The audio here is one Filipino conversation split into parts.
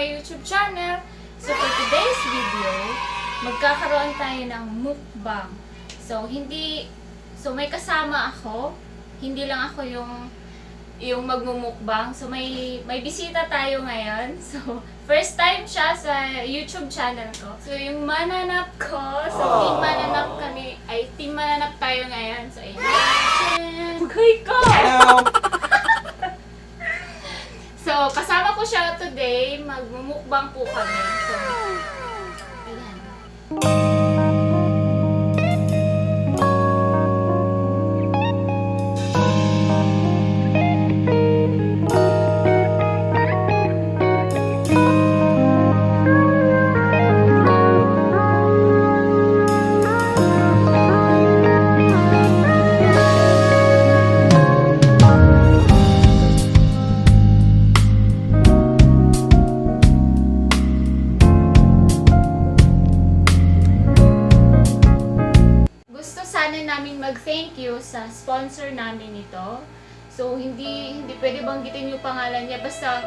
YouTube channel. So for today's video, magkakaroon tayo ng mukbang. So may kasama ako. Hindi lang ako yung magmumukbang. So may bisita tayo ngayon. So first time siya sa YouTube channel ko. So yung mananap ko, so team mananap tayo ngayon. So ayan. Bugay ko! So, kasama ko siya today. Magmumukbang po kami. So, ayan. Namin mag-thank you sa sponsor namin ito. So, hindi pwede banggitin yung pangalan niya. Basta,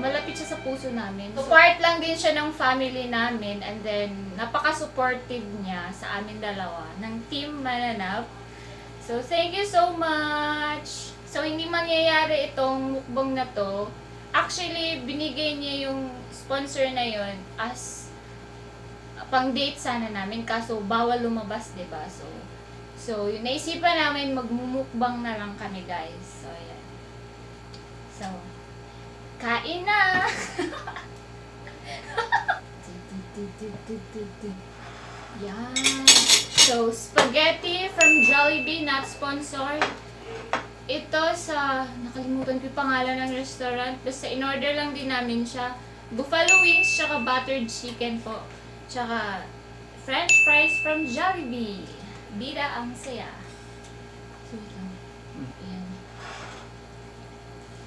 malapit siya sa puso namin. So, part lang din siya ng family namin. And then, napaka-supportive niya sa amin dalawa ng Team Mananap. So, thank you so much! So, hindi mangyayari itong mukbang na to. Actually, binigay niya yung sponsor na yon as pang-date sana namin. Kaso, bawal lumabas, diba? So, yung naisipan namin, magmumukbang na lang kami, guys. So, ayan. So, kain na! Yan. So, spaghetti from Jollibee, not sponsored. Ito sa, nakalimutan ko yung pangalan ng restaurant. Basta in-order lang din namin siya. Buffalo wings, tsaka buttered chicken po. Tsaka, French fries from Jollibee. Bida ang saya. So, wait lang. Ayan.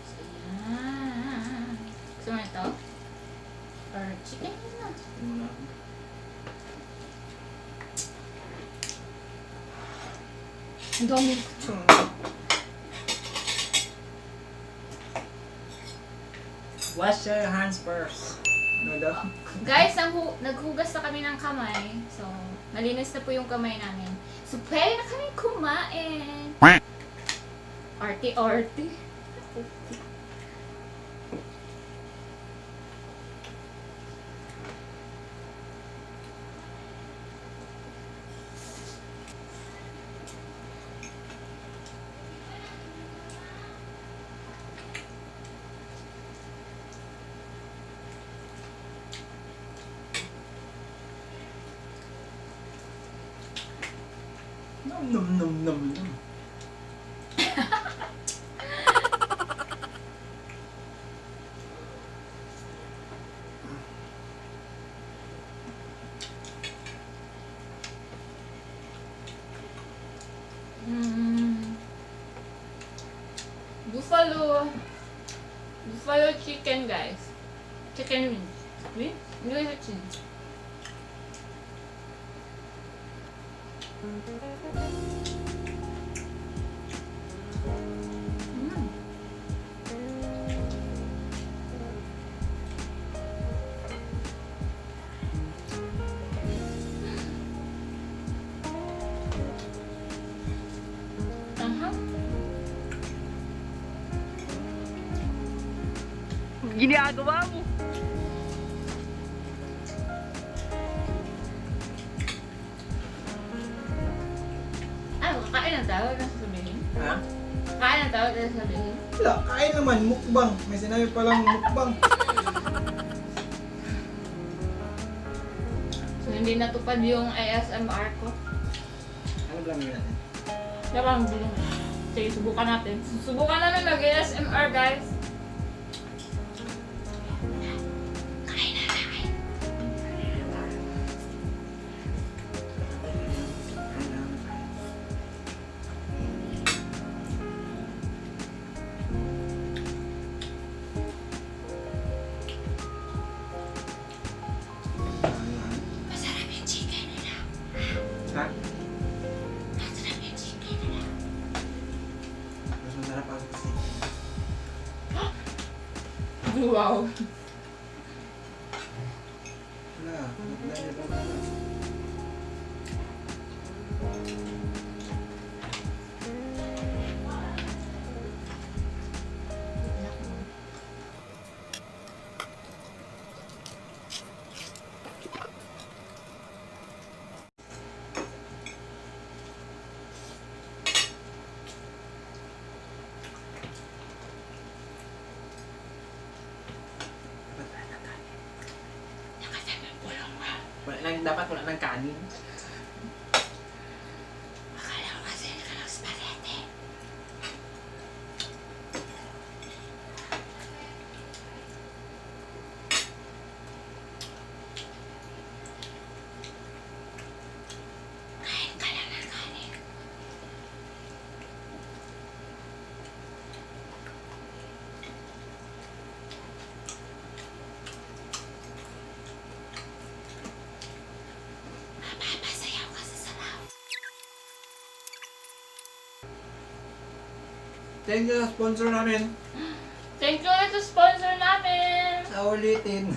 So, ayan. Gusto mo ito? Or chicken na. Ang dami ko ito. Wash your hands first. No daw. Guys, naghugas na kami ng kamay. So, malinis na po yung kamay namin. So, pwede na kami kumain. Arty-arty. Nom. Buffalo chicken, guys. Chicken wings. Wings? Hindi ko chicken. Ginagawa mo. Kakain ang tawag na sasabihin? Ha? Kakain ang tawag na sasabihin? Wala, kain naman, mukbang. May sinabi palang mukbang. So, hindi natupad yung ASMR ko. Ano lang yun natin? Parang bulong. Sige, subukan natin. Subukan natin mag-ASMR, guys. Ha? Masarap yung chicken nila. Mas masarap ang chicken. Wow. Dapat wala ng kanin. Akala ko kasi ka ng spaghetti. Kain ka lang ng kanin. Mapapasayaw ka sa sarap. Thank you sa sponsor namin. Thank you ulit sa sponsor namin! Sa ulitin.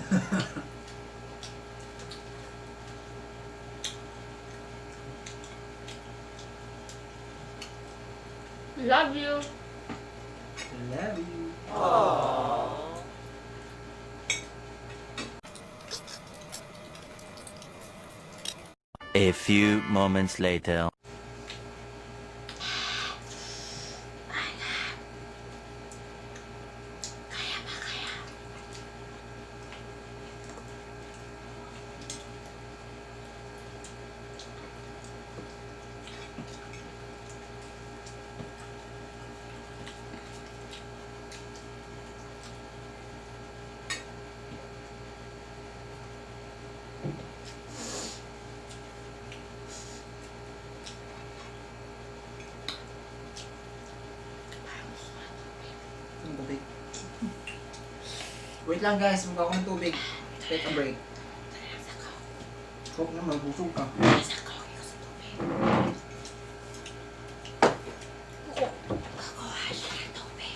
Love you! Love you. A few moments later. Kaya ba kaya? Ang tubig. Wait lang guys, magkaw ko ng tubig. Take a break. Coke na, magbusog ka. Kukuha siya ng tubig.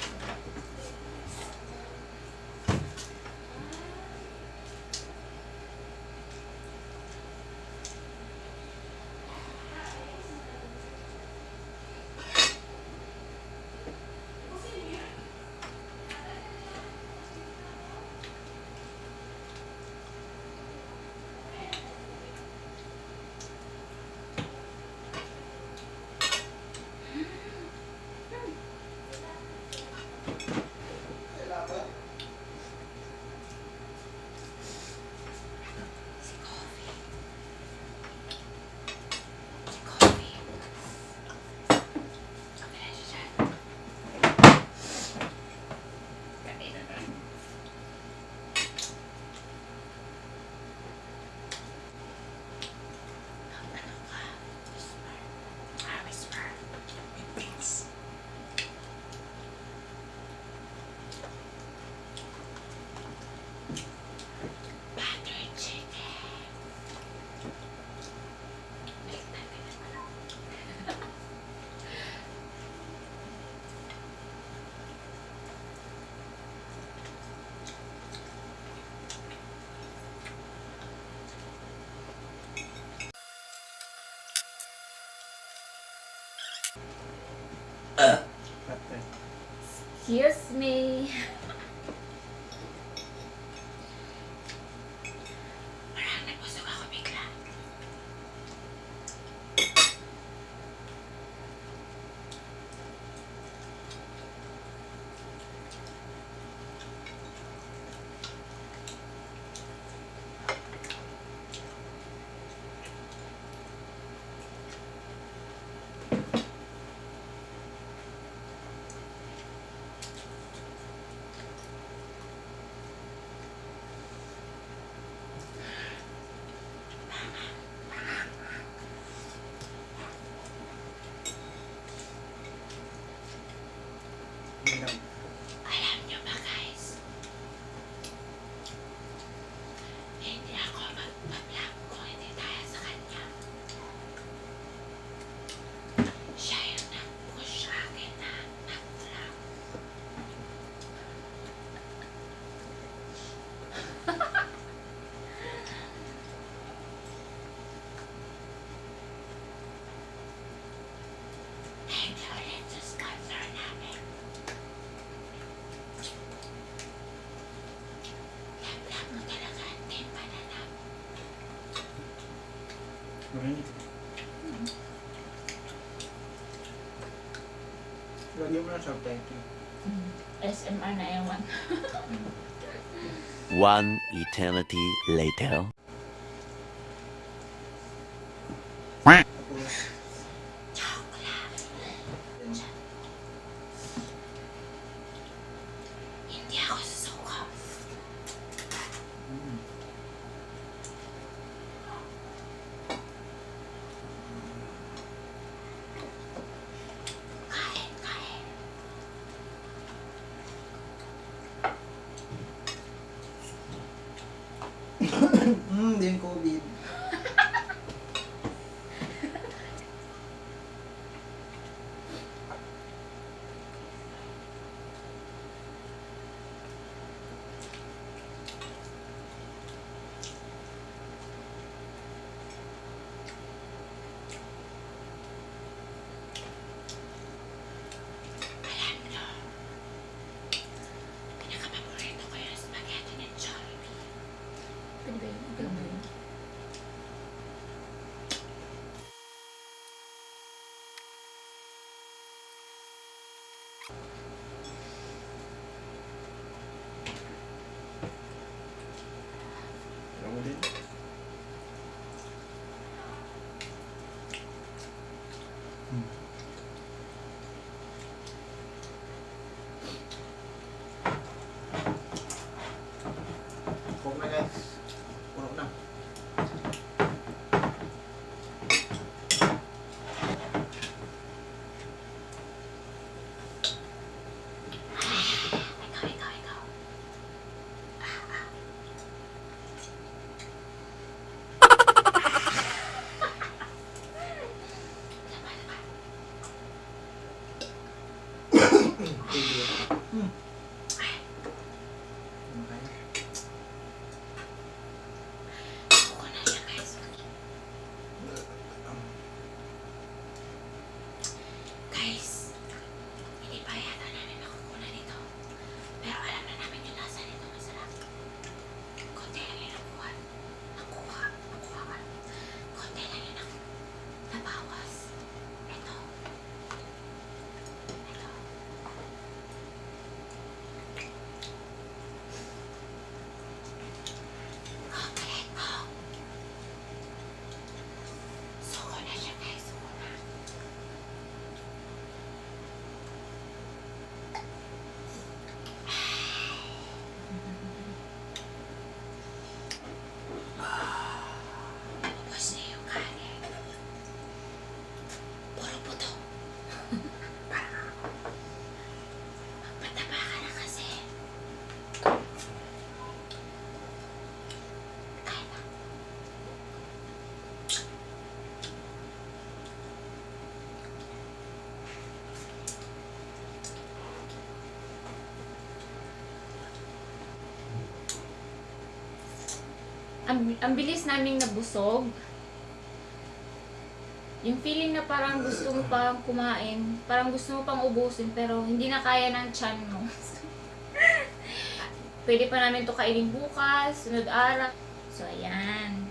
Excuse me. Parang nabusog ako bigla. Thank you ulit sa sponsor namin. Love mo talaga ang Team Bananap. Marinig. Lagyan mo na subtitle. SMR na ewan. One eternity later. Tapos, Chocolate. yan. Hindi ako susuko. Mm. Kain, kain. Din COVID. Alam nyo, pinaka-paborito ko yung spaghetti ni Jollibee. Pwede ba yun? Pwede ba yun? Ako din. Huwag na guys. Puno na. Ikaw, ikaw, ikaw. Tama, tama. Pwede. Hmm. Ano kaya? Suko na siya, guys. Guys, hindi pa yata namin makukunan nito. Pero alam na namin yung lasa nito masarap. Konti lang yung nakuha. Nakuha ka. Konti lang yung nabawas. Ito. Ito. Chocolate ko. Suko na siya, guys. Suko na. Ubus na yung kanin. Puro buto. Magpataba ka na kasi. Kain na. Ang bilis naming nabusog. Yung feeling na parang gusto mo pang kumain, parang gusto mo pang ubusin, pero hindi na kaya ng tiyan mo. Pwede pa namin to kainin bukas, sunod araw. So, ayan.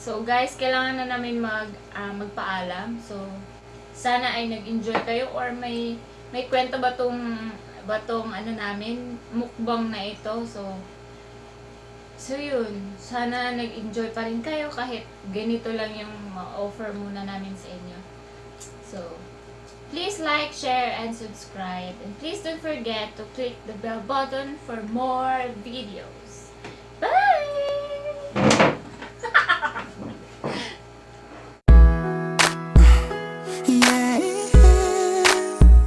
So, guys, kailangan na namin magpaalam. So, sana ay nag-enjoy kayo or may kwento ba tong ano namin, mukbang na ito. So yun, sana nag-enjoy pa rin kayo kahit ganito lang yung offer muna namin sa inyo. So, please like, share, and subscribe. And please don't forget to click the bell button for more videos.